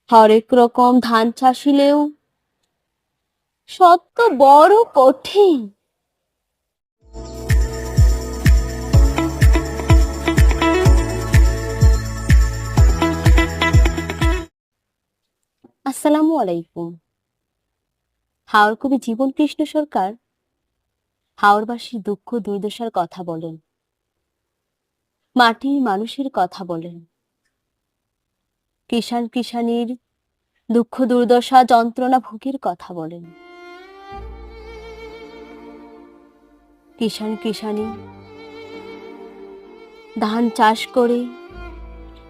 হরেক রকম ধান চাষিলেও সত্য বড় কঠিন। আসসালামু আলাইকুম। হাওর কবি জীবন কৃষ্ণ সরকার হাওরবাসীর দুঃখ দুর্দশার কথা বলেন, মাটির মানুষের কথা বলেন, কিষান কিষানির দুঃখ দুর্দশা যন্ত্রণা ভোগের কথা বলেন। কিষান কিষানি ধান চাষ করে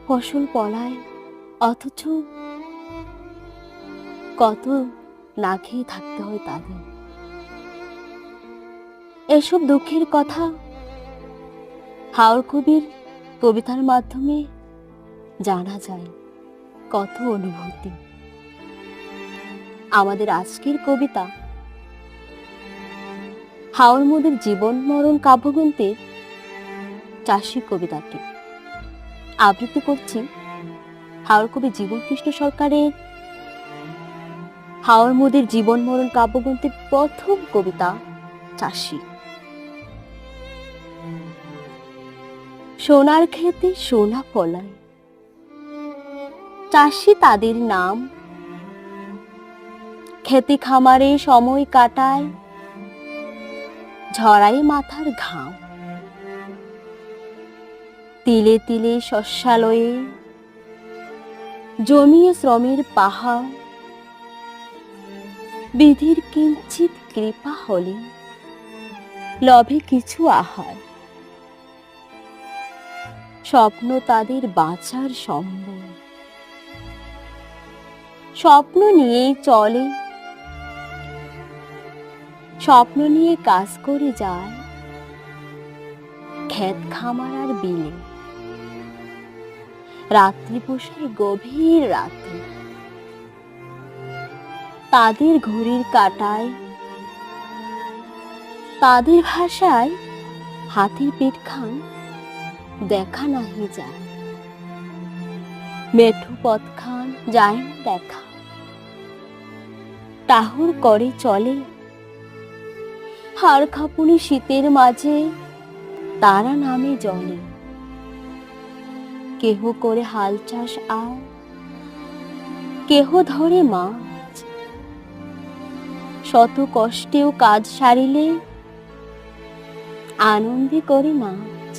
ফসল ফলায়, অথচ কত না খেয়ে থাকতে হয় তাদের। এসব দুঃখের কথা হাওর কবির কবিতার মাধ্যমে জানা যায়, কত অনুভূতি। আমাদের আজকের কবিতা হাওর মোদের জীবন মরণ কাব্যগ্রন্থের চাষী কবিতাটি আবৃত্তি করছি হাওর কবি জীবন কৃষ্ণ সরকারের হাওর মোদের জীবন মরণ কাব্যগ্রন্থের প্রথম কবিতা চাষী। সোনার ক্ষেতে সোনা ফলায়, চাষী তাদের নাম। খেতে খামারে সময় কাটায়, ঝরায় মাথার ঘাম। তিলে তিলে শস্যালয়ে জমিয়ে শ্রমের পাহাড়। বিধির কিঞ্চিত কৃপা হলে লভে কিছু আহার। স্বপ্ন তাদের বাঁচার সম্বল, স্বপ্ন নিয়েই চলে, স্বপ্ন নিয়ে কাজ করে যায় ক্ষেত খামার আর বিলে। রাত্রি পোষায় গভীর রাতে, তাদের ঘড়ির কাঁটায়, তাদের ভাষায় হাতির পেটখান দেখা নাহি যায়। মেঠো পথখান যায় না দেখা, টাহুর করে চলে। হাড় কাঁপুনি শীতের মাঝে তারা নামে জলে। কেহ করে হাল চাষ আর কেহ ধরে মাছ। শত কষ্টেও কাজ সারিলে আনন্দে করে নাচ।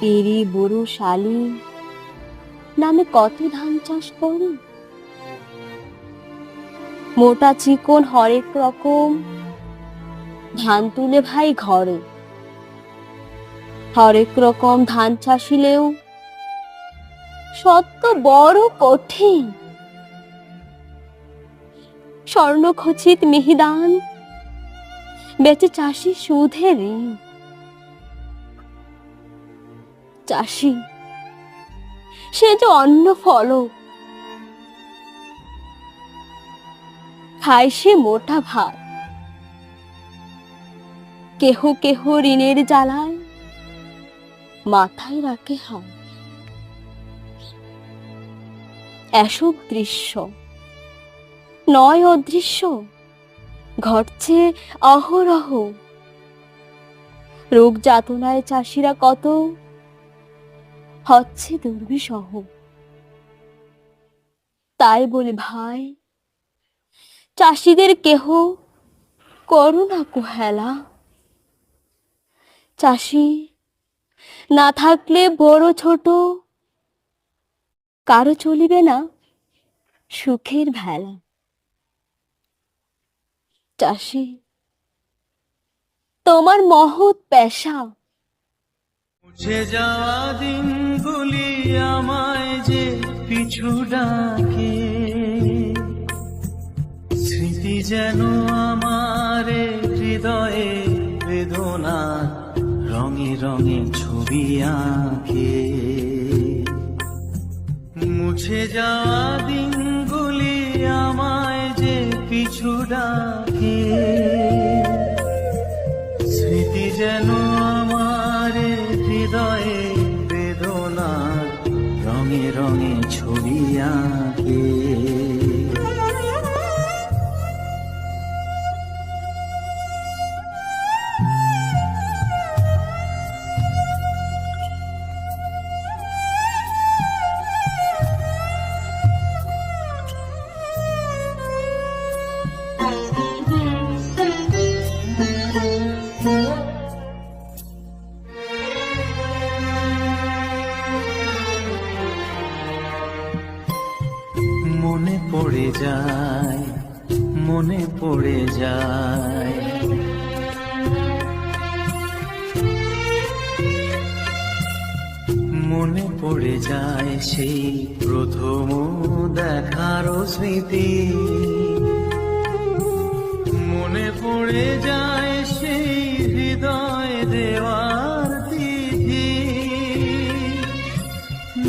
পেরি বড় শালি নামে কত ধান চাষ করি। মোটা চিকন হরেক রকম ধান তুলে ভাই ঘরে। হরেক রকম ধান চাষিলেও সত্য বড় কঠিন। স্বর্ণখচিত মিহিদান বেচে চাষি সুধে ঋণ। চাষি সে যে অন্ন ফলক, খায় সে মোটা ভাত। কেহ কেহ ঋণের জ্বালায় মাথায় রাখে হাত। এসব দৃশ্য নয় অদৃশ্য ঘটছে অহরহ। রোগ যাতনায় চাষিরা কত হচ্ছে দুর্বিষহ। তাই বলি ভাই, চাষিদের কেহ করো না কুহেলা। চাষি না থাকলে বড় ছোট কারো চলিবে না সুখের ভেলা। চাষি তোমার মহৎ পেশা। মুছে যাওয়া দিনগুলি আমায় যে পিছু ডাকে। স্মৃতি যেন আমার হৃদয়ে বেদনা রঙে রঙে ছবি আঁকে। মুছে যাওয়া দিনগুলি আমায় যে পিছু ডাকে। স্মৃতি যেন আমার হৃদয়ে বেদনার রঙে রঙে ছবি আঁকে। মনে পড়ে যায়, মনে পড়ে যায়, মনে পড়ে যায় সেই প্রথম দেখার স্মৃতি। মনে পড়ে যায় সেই হৃদয় দেওয়ার তিথি।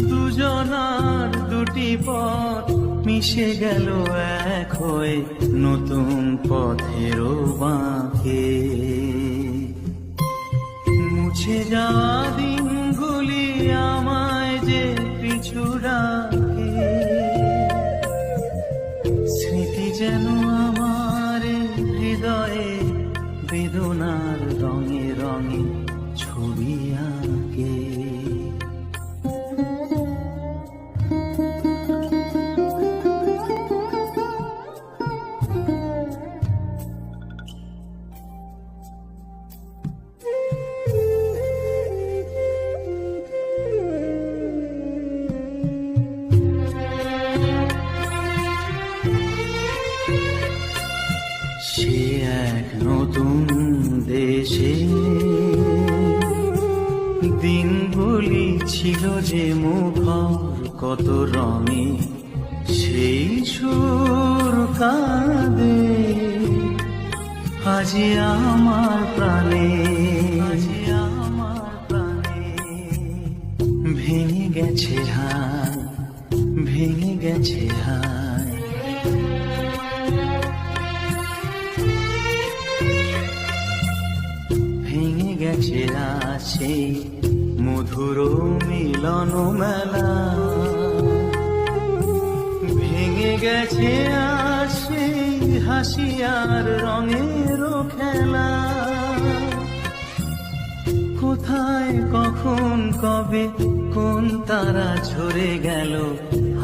দুজনার দুটি পথ মিশে গেল এক হয়ে নতুন পথের বাঁকে। মুছে যাওয়া দিনগুলি আমায় যে পিছু ডাকে। স্মৃতি যেন আমার হৃদয়ে বেদনার রঙে রঙে ছবি আঁকে। সে এক নতুন দেশে দিনগুলি ছিল যে মুখর কত রঙে। সেই সুর কাঁদে আজি আমার প্রাণে, আজি আমার প্রাণে। ভেঙে গেছে হায়, ভেঙে গেছে হায়। ভেঙে গেছে আছে মধুর মিলন মেলা। ভেঙে গেছে আসে হাসি আর রঙের খেলা। কোথায় কখন কবে কোন তারা ঝরে গেল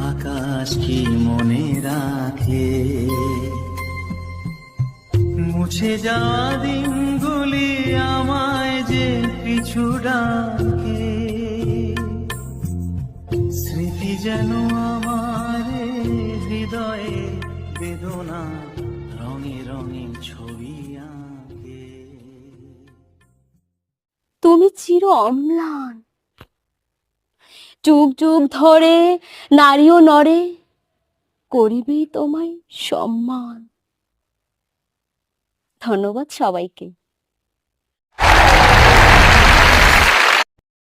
আকাশ কি মনে রাখে। মুছে যাওয়া দিনগুলি আমায় যে পিছু ডাকে। স্মৃতি যেন আমার হৃদয়ে বেদনা রঙে রঙে ছবি আঁকে। তুমি চির অম্লান, যুগ যুগ ধরে নারী ও নরে করিবে তোমায় সম্মান। ধন্যবাদ সবাইকে।